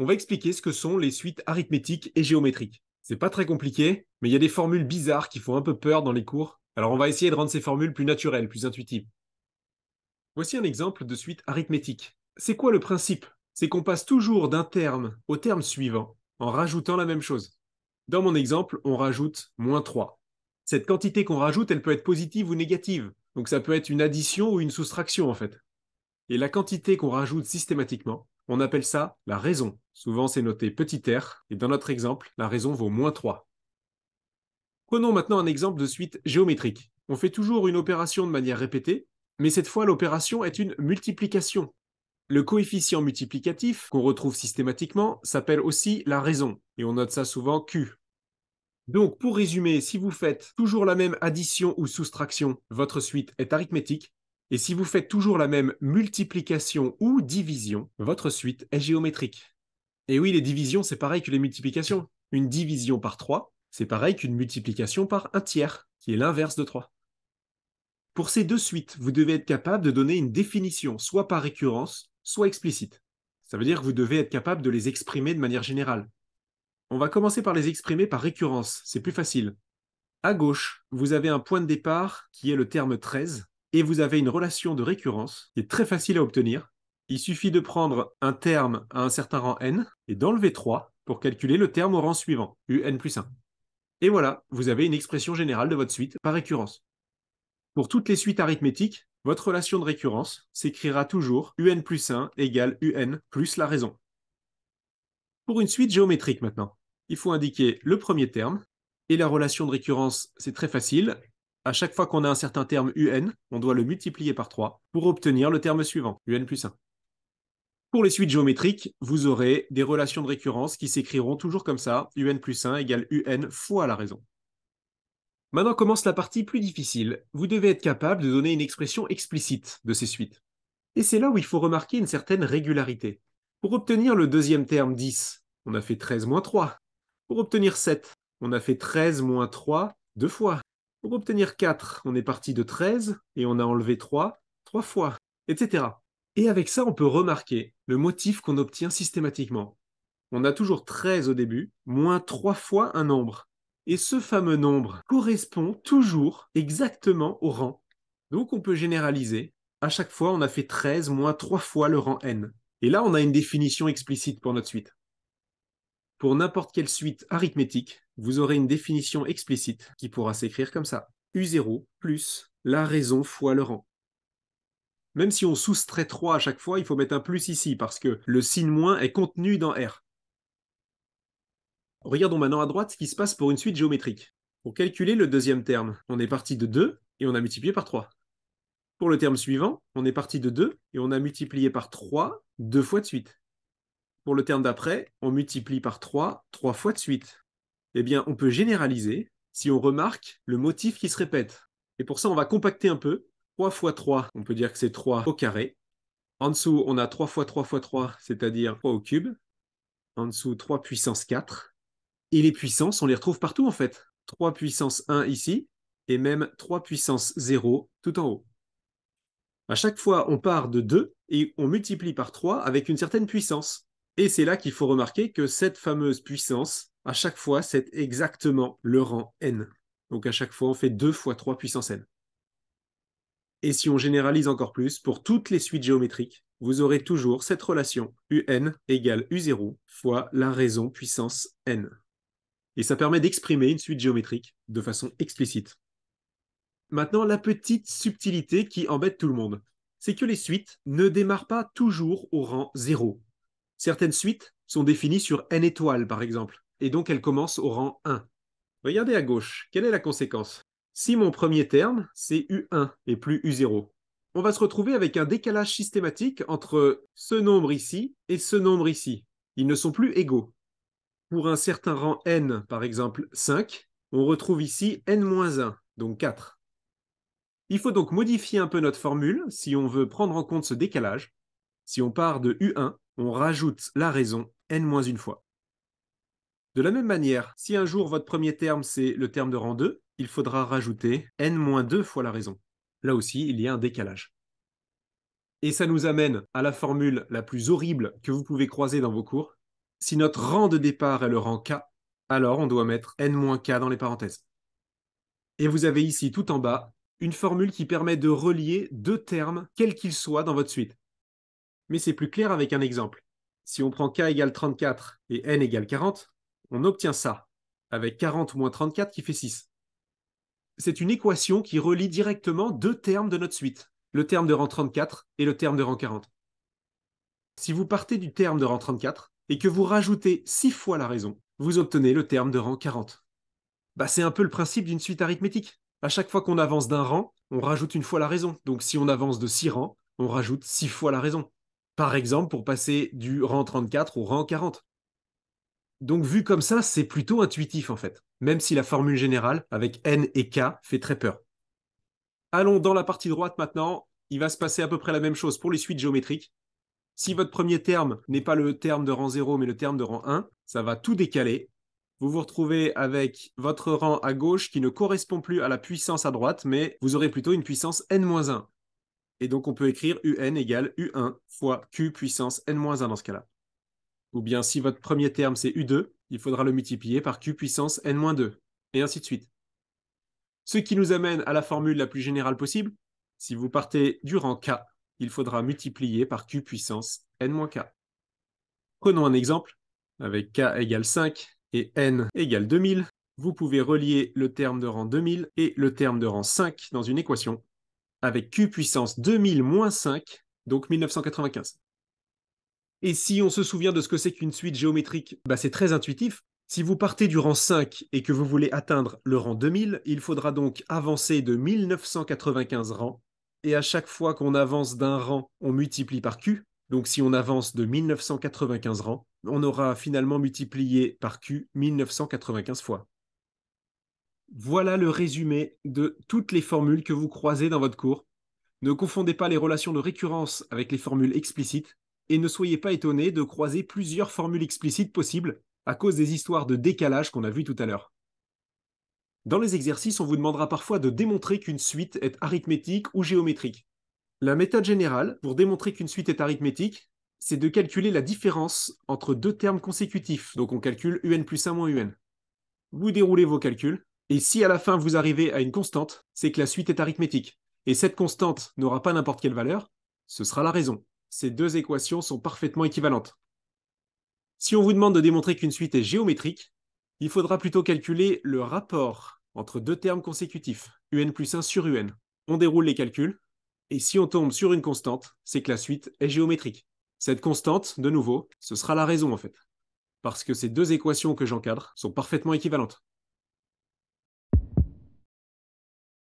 on va expliquer ce que sont les suites arithmétiques et géométriques. C'est pas très compliqué, mais il y a des formules bizarres qui font un peu peur dans les cours, alors on va essayer de rendre ces formules plus naturelles, plus intuitives. Voici un exemple de suite arithmétique. C'est quoi le principe? C'est qu'on passe toujours d'un terme au terme suivant, en rajoutant la même chose. Dans mon exemple, on rajoute -3. Cette quantité qu'on rajoute, elle peut être positive ou négative, donc ça peut être une addition ou une soustraction en fait. Et la quantité qu'on rajoute systématiquement, on appelle ça la raison. Souvent, c'est noté petit r, et dans notre exemple, la raison vaut -3. Prenons maintenant un exemple de suite géométrique. On fait toujours une opération de manière répétée, mais cette fois, l'opération est une multiplication. Le coefficient multiplicatif, qu'on retrouve systématiquement, s'appelle aussi la raison, et on note ça souvent Q. Donc, pour résumer, si vous faites toujours la même addition ou soustraction, votre suite est arithmétique. Et si vous faites toujours la même multiplication ou division, votre suite est géométrique. Et oui, les divisions, c'est pareil que les multiplications. Une division par 3, c'est pareil qu'une multiplication par un tiers, qui est l'inverse de 3. Pour ces deux suites, vous devez être capable de donner une définition, soit par récurrence, soit explicite. Ça veut dire que vous devez être capable de les exprimer de manière générale. On va commencer par les exprimer par récurrence, c'est plus facile. À gauche, vous avez un point de départ qui est le terme 13, et vous avez une relation de récurrence qui est très facile à obtenir. Il suffit de prendre un terme à un certain rang n et d'enlever 3 pour calculer le terme au rang suivant, un plus 1. Et voilà, vous avez une expression générale de votre suite par récurrence. Pour toutes les suites arithmétiques, votre relation de récurrence s'écrira toujours un plus 1 égale un plus la raison. Pour une suite géométrique maintenant, il faut indiquer le premier terme, et la relation de récurrence, c'est très facile. À chaque fois qu'on a un certain terme un, on doit le multiplier par 3 pour obtenir le terme suivant, un plus 1. Pour les suites géométriques, vous aurez des relations de récurrence qui s'écriront toujours comme ça, un plus 1 égale un fois la raison. Maintenant commence la partie plus difficile. Vous devez être capable de donner une expression explicite de ces suites. Et c'est là où il faut remarquer une certaine régularité. Pour obtenir le deuxième terme 10, on a fait 13 moins 3. Pour obtenir 7, on a fait 13 moins 3 deux fois. Pour obtenir 4, on est parti de 13 et on a enlevé 3 trois fois, etc. Et avec ça, on peut remarquer le motif qu'on obtient systématiquement. On a toujours 13 au début, moins 3 fois un nombre. Et ce fameux nombre correspond toujours exactement au rang. Donc on peut généraliser. À chaque fois, on a fait 13 moins 3 fois le rang n. Et là, on a une définition explicite pour notre suite. Pour n'importe quelle suite arithmétique, vous aurez une définition explicite qui pourra s'écrire comme ça. U0 plus la raison fois le rang. Même si on soustrait 3 à chaque fois, il faut mettre un plus ici parce que le signe moins est contenu dans R. Regardons maintenant à droite ce qui se passe pour une suite géométrique. Pour calculer le deuxième terme, on est parti de 2 et on a multiplié par 3. Pour le terme suivant, on est parti de 2 et on a multiplié par 3 deux fois de suite. Pour le terme d'après, on multiplie par 3 trois fois de suite. Eh bien, on peut généraliser si on remarque le motif qui se répète. Et pour ça, on va compacter un peu. 3 fois 3, on peut dire que c'est 3 au carré. En dessous, on a 3 fois 3 fois 3, c'est-à-dire 3 au cube. En dessous, 3 puissance 4. Et les puissances, on les retrouve partout en fait. 3 puissance 1 ici, et même 3 puissance 0 tout en haut. À chaque fois, on part de 2 et on multiplie par 3 avec une certaine puissance. Et c'est là qu'il faut remarquer que cette fameuse puissance, à chaque fois, c'est exactement le rang n. Donc à chaque fois, on fait 2 fois 3 puissance n. Et si on généralise encore plus, pour toutes les suites géométriques, vous aurez toujours cette relation un égale u0 fois la raison puissance n. Et ça permet d'exprimer une suite géométrique de façon explicite. Maintenant, la petite subtilité qui embête tout le monde, c'est que les suites ne démarrent pas toujours au rang 0. Certaines suites sont définies sur n étoiles, par exemple, et donc elles commencent au rang 1. Regardez à gauche, quelle est la conséquence? Si mon premier terme, c'est u1 et plus u0, on va se retrouver avec un décalage systématique entre ce nombre ici et ce nombre ici. Ils ne sont plus égaux. Pour un certain rang n, par exemple 5, on retrouve ici n-1, donc 4. Il faut donc modifier un peu notre formule si on veut prendre en compte ce décalage. Si on part de u1, on rajoute la raison n-1 fois. De la même manière, si un jour votre premier terme c'est le terme de rang 2, il faudra rajouter n-2 fois la raison. Là aussi, il y a un décalage. Et ça nous amène à la formule la plus horrible que vous pouvez croiser dans vos cours. Si notre rang de départ est le rang k, alors on doit mettre n-k dans les parenthèses. Et vous avez ici, tout en bas, une formule qui permet de relier deux termes, quels qu'ils soient, dans votre suite. Mais c'est plus clair avec un exemple. Si on prend k égale 34 et n égale 40, on obtient ça, avec 40 moins 34 qui fait 6. C'est une équation qui relie directement deux termes de notre suite, le terme de rang 34 et le terme de rang 40. Si vous partez du terme de rang 34 et que vous rajoutez 6 fois la raison, vous obtenez le terme de rang 40. C'est un peu le principe d'une suite arithmétique. À chaque fois qu'on avance d'un rang, on rajoute une fois la raison. Donc si on avance de 6 rangs, on rajoute 6 fois la raison. Par exemple, pour passer du rang 34 au rang 40. Donc vu comme ça, c'est plutôt intuitif en fait, même si la formule générale avec n et k fait très peur. Allons dans la partie droite maintenant. Il va se passer à peu près la même chose pour les suites géométriques. Si votre premier terme n'est pas le terme de rang 0, mais le terme de rang 1, ça va tout décaler. Vous vous retrouvez avec votre rang à gauche qui ne correspond plus à la puissance à droite, mais vous aurez plutôt une puissance n-1. Et donc on peut écrire un égale u1 fois q puissance n-1 dans ce cas-là. Ou bien si votre premier terme c'est u2, il faudra le multiplier par q puissance n-2, et ainsi de suite. Ce qui nous amène à la formule la plus générale possible. Si vous partez du rang k, il faudra multiplier par q puissance n-k. Prenons un exemple. Avec k égale 5 et n égale 2000, vous pouvez relier le terme de rang 2000 et le terme de rang 5 dans une équation avec q puissance 2000 moins 5, donc 1995. Et si on se souvient de ce que c'est qu'une suite géométrique, c'est très intuitif. Si vous partez du rang 5 et que vous voulez atteindre le rang 2000, il faudra donc avancer de 1995 rangs. Et à chaque fois qu'on avance d'un rang, on multiplie par q. Donc si on avance de 1995 rangs, on aura finalement multiplié par q 1995 fois. Voilà le résumé de toutes les formules que vous croisez dans votre cours. Ne confondez pas les relations de récurrence avec les formules explicites et ne soyez pas étonnés de croiser plusieurs formules explicites possibles à cause des histoires de décalage qu'on a vues tout à l'heure. Dans les exercices, on vous demandera parfois de démontrer qu'une suite est arithmétique ou géométrique. La méthode générale pour démontrer qu'une suite est arithmétique, c'est de calculer la différence entre deux termes consécutifs. Donc on calcule un plus 1 moins un. Vous déroulez vos calculs, et si à la fin vous arrivez à une constante, c'est que la suite est arithmétique. Et cette constante n'aura pas n'importe quelle valeur, ce sera la raison. Ces deux équations sont parfaitement équivalentes. Si on vous demande de démontrer qu'une suite est géométrique, il faudra plutôt calculer le rapport entre deux termes consécutifs, un plus 1 sur un. On déroule les calculs, et si on tombe sur une constante, c'est que la suite est géométrique. Cette constante, de nouveau, ce sera la raison en fait, parce que ces deux équations que j'encadre sont parfaitement équivalentes.